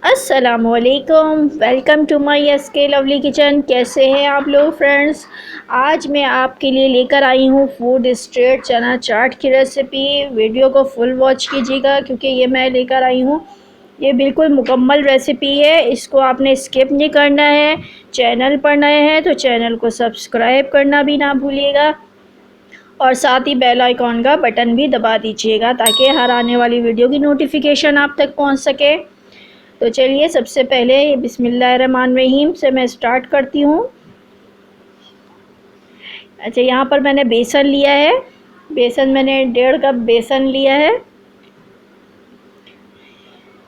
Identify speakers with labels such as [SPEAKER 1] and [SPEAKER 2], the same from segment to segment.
[SPEAKER 1] अस्सलामुअलैकुम, welcome to my SK lovely kitchen. कैसे हैं आप लोग फ्रेंड्स। आज मैं आपके लिए लेकर आई हूँ फूड स्ट्रीट चना चाट की रेसिपी। वीडियो को फुल वॉच कीजिएगा क्योंकि ये मैं लेकर आई हूँ, ये बिल्कुल मुकम्मल रेसिपी है। इसको आपने स्किप नहीं करना है। चैनल पर नए हैं तो चैनल को सब्सक्राइब करना भी ना भूलिएगा और साथ ही बेल आइकॉन का बटन भी दबा दीजिएगा ताकि हर आने वाली वीडियो की नोटिफिकेशन आप तक पहुँच सके। तो चलिए सबसे पहले बिस्मिल्लाहिर्रहमानिर्रहीम से मैं स्टार्ट करती हूँ। अच्छा, यहाँ पर मैंने बेसन लिया है। बेसन मैंने 1.5 कप बेसन लिया है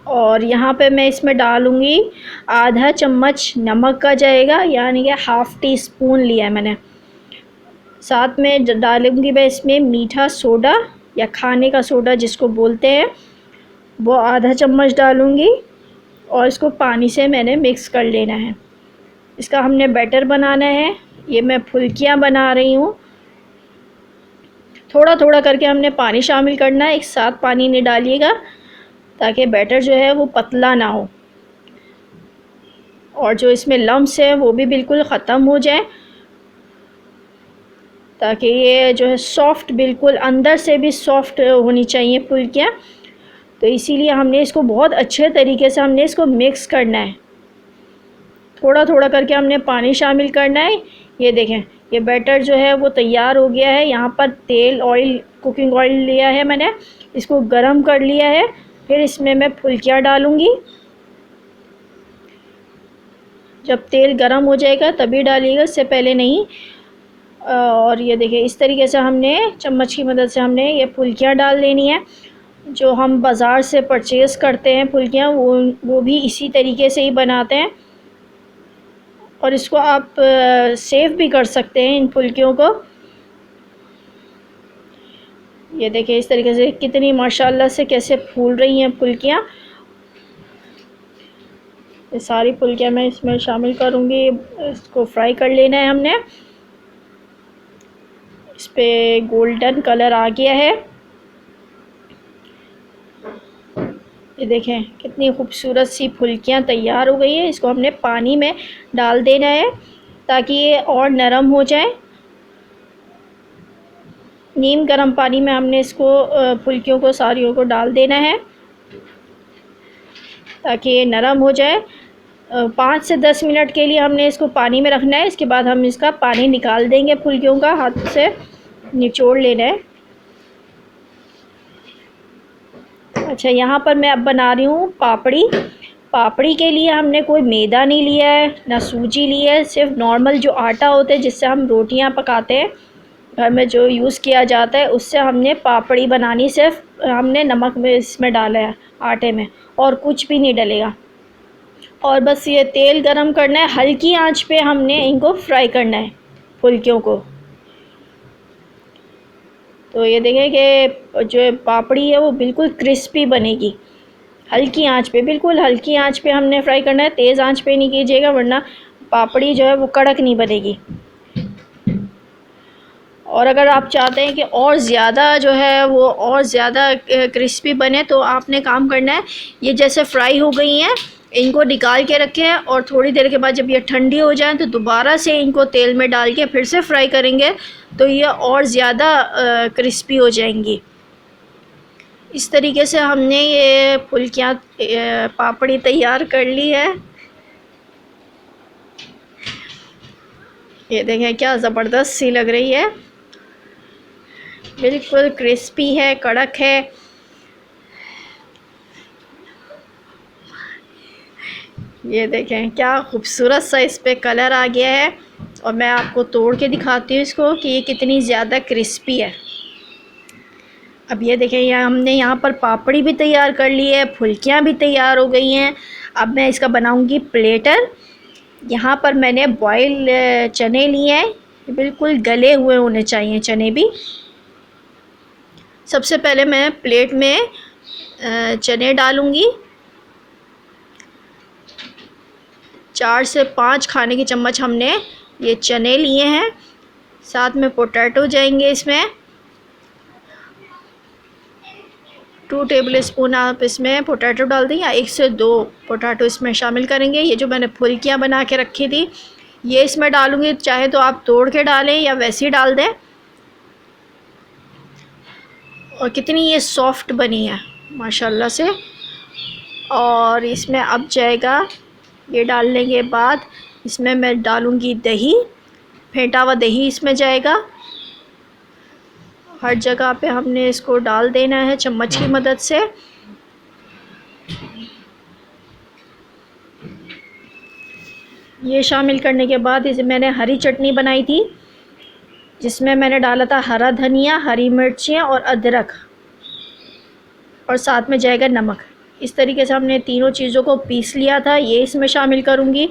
[SPEAKER 1] और यहाँ पे मैं इसमें डालूँगी आधा चम्मच नमक का जाएगा, यानी कि हाफ़ टी स्पून लिया है मैंने। साथ में डालूँगी मैं इसमें मीठा सोडा या खाने का सोडा जिसको बोलते हैं, वो आधा चम्मच डालूँगी और इसको पानी से मैंने मिक्स कर लेना है। इसका हमने बैटर बनाना है। ये मैं फुल्कियाँ बना रही हूँ। थोड़ा थोड़ा करके हमने पानी शामिल करना है, एक साथ पानी नहीं डालिएगा ताकि बैटर जो है वो पतला ना हो और जो इसमें लम्स है वो भी बिल्कुल ख़त्म हो जाए, ताकि ये जो है सॉफ़्ट, बिल्कुल अंदर से भी सॉफ़्ट होनी चाहिए फुल्कियाँ। तो इसीलिए हमने इसको बहुत अच्छे तरीके से हमने इसको मिक्स करना है। थोड़ा थोड़ा करके हमने पानी शामिल करना है। ये देखें, ये बैटर जो है वो तैयार हो गया है। यहाँ पर तेल, ऑयल, कुकिंग ऑयल लिया है मैंने, इसको गरम कर लिया है। फिर इसमें मैं फुल्कियाँ डालूँगी। जब तेल गरम हो जाएगा तभी डालिएगा, इससे पहले नहीं। और ये देखिए, इस तरीके से हमने चम्मच की मदद से हमने ये फुल्कियाँ डाल देनी है। जो हम बाज़ार से परचेज़ करते हैं फुल्कियाँ, वो भी इसी तरीके से ही बनाते हैं और इसको आप सेव भी कर सकते हैं इन फुल्कियों को। ये देखिए इस तरीके से कितनी माशाल्लाह से कैसे फूल रही हैं फुल्कियाँ। ये सारी फुल्कियाँ मैं इसमें शामिल करूँगी। इसको फ्राई कर लेना है हमने। इस पे गोल्डन कलर आ गया है। ये देखें कितनी खूबसूरत सी फुल्कियाँ तैयार हो गई है। इसको हमने पानी में डाल देना है ताकि ये और नरम हो जाए। नीम गर्म पानी में हमने इसको फुल्कियों को सारियों को डाल देना है ताकि ये नरम हो जाए। 5 से 10 मिनट के लिए हमने इसको पानी में रखना है। इसके बाद हम इसका पानी निकाल देंगे, फुल्कियों का हाथ से निचोड़ लेना है। अच्छा, यहाँ पर मैं अब बना रही हूँ पापड़ी। पापड़ी के लिए हमने कोई मैदा नहीं लिया है, ना सूजी ली है, सिर्फ नॉर्मल जो आटा होता है जिससे हम रोटियाँ पकाते हैं घर में, जो यूज़ किया जाता है, उससे हमने पापड़ी बनानी। सिर्फ हमने नमक में इसमें डाला है आटे में, और कुछ भी नहीं डलेगा। और बस ये तेल गरम करना है, हल्की आंच पे हमने इनको फ्राई करना है फुल्कियों को। तो ये देखें कि जो पापड़ी है वो बिल्कुल क्रिस्पी बनेगी। हल्की आंच पे, बिल्कुल हल्की आंच पे हमने फ्राई करना है। तेज़ आंच पे नहीं कीजिएगा वरना पापड़ी जो है वो कड़क नहीं बनेगी। और अगर आप चाहते हैं कि और ज़्यादा जो है वो और ज़्यादा क्रिस्पी बने तो आपने काम करना है, ये जैसे फ्राई हो गई हैं इनको निकाल के रखें और थोड़ी देर के बाद जब ये ठंडी हो जाए तो दोबारा से इनको तेल में डाल के फिर से फ्राई करेंगे तो ये और ज़्यादा क्रिस्पी हो जाएंगी। इस तरीके से हमने ये फुल्कियाँ पापड़ी तैयार कर ली है। ये देखें क्या ज़बरदस्त सी लग रही है, बिल्कुल क्रिस्पी है, कड़क है। ये देखें क्या खूबसूरत सा इस पे कलर आ गया है। और मैं आपको तोड़ के दिखाती हूँ इसको कि ये कितनी ज़्यादा क्रिस्पी है। अब ये देखें, यहाँ हमने यहाँ पर पापड़ी भी तैयार कर ली है, फुल्कियाँ भी तैयार हो गई हैं। अब मैं इसका बनाऊँगी प्लेटर। यहाँ पर मैंने बॉयल चने लिए हैं, बिल्कुल गले हुए होने चाहिए चने भी। सबसे पहले मैं प्लेट में चने डालूँगी। 4 से 5 खाने की चम्मच हमने ये चने लिए हैं। साथ में पोटैटो जाएंगे इसमें। 2 टेबल स्पून आप इसमें पोटैटो डाल दें, या 1 से 2 पोटैटो इसमें शामिल करेंगे। ये जो मैंने फुल्कियाँ बना के रखी थी ये इसमें डालूँगी, चाहे तो आप तोड़ के डालें या वैसे ही डाल दें। और कितनी ये सॉफ्ट बनी है माशाल्लाह से। और इसमें अब जाएगा, ये डालने के बाद इसमें मैं डालूँगी दही, फेंटा हुआ दही इसमें जाएगा। हर जगह पे हमने इसको डाल देना है चम्मच की मदद से। ये शामिल करने के बाद इसे मैंने हरी चटनी बनाई थी जिसमें मैंने डाला था हरा धनिया, हरी मिर्चें और अदरक, और साथ में जाएगा नमक। इस तरीके से हमने तीनों चीज़ों को पीस लिया था, ये इसमें शामिल करूँगी।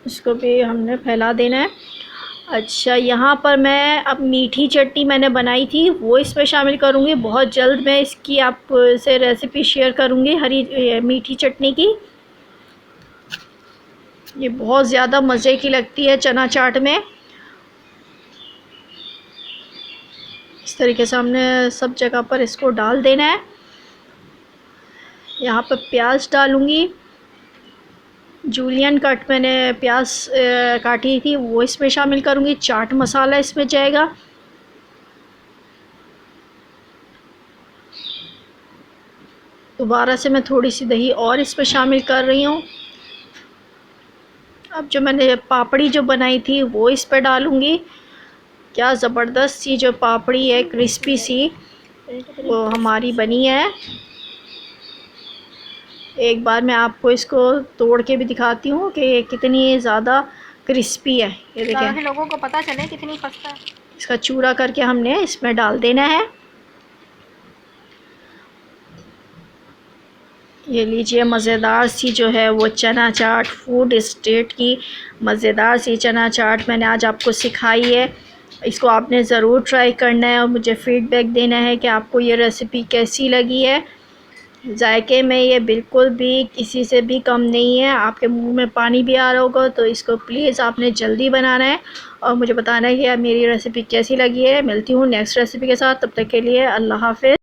[SPEAKER 1] इसको भी हमने फैला देना है। अच्छा, यहाँ पर मैं अब मीठी चटनी मैंने बनाई थी वो इसमें शामिल करूँगी। बहुत जल्द मैं इसकी आपसे रेसिपी शेयर करूँगी हरी मीठी चटनी की। ये बहुत ज़्यादा मज़े की लगती है चना चाट में। इस तरीके से हमने सब जगह पर इसको डाल देना है। यहाँ पर प्याज डालूँगी, जूलियन कट मैंने प्याज काटी थी वो इसमें शामिल करूँगी। चाट मसाला इसमें जाएगा। दोबारा से मैं थोड़ी सी दही और इसमें शामिल कर रही हूँ। अब जो मैंने पापड़ी जो बनाई थी वो इस पर डालूँगी। क्या ज़बरदस्त सी जो पापड़ी है, क्रिस्पी सी, वो हमारी बनी है। एक बार मैं आपको इसको तोड़ के भी दिखाती हूँ कि ये कितनी ज़्यादा क्रिस्पी है। ये देखें,
[SPEAKER 2] लोगों को पता चले कितनी खस्ता है।
[SPEAKER 1] इसका चूरा करके हमने इसमें डाल देना है। ये लीजिए, मज़ेदार सी जो है वो चना चाट, फूड स्ट्रीट की मज़ेदार सी चना चाट मैंने आज आपको सिखाई है। इसको आपने ज़रूर ट्राई करना है और मुझे फ़ीडबैक देना है कि आपको ये रेसिपी कैसी लगी है। जायके में ये बिल्कुल भी किसी से भी कम नहीं है। आपके मुंह में पानी भी आ रहा होगा, तो इसको प्लीज़ आपने जल्दी बनाना है और मुझे बताना है कि मेरी रेसिपी कैसी लगी है। मिलती हूँ नेक्स्ट रेसिपी के साथ, तब तक के लिए अल्लाह हाफ़िज़।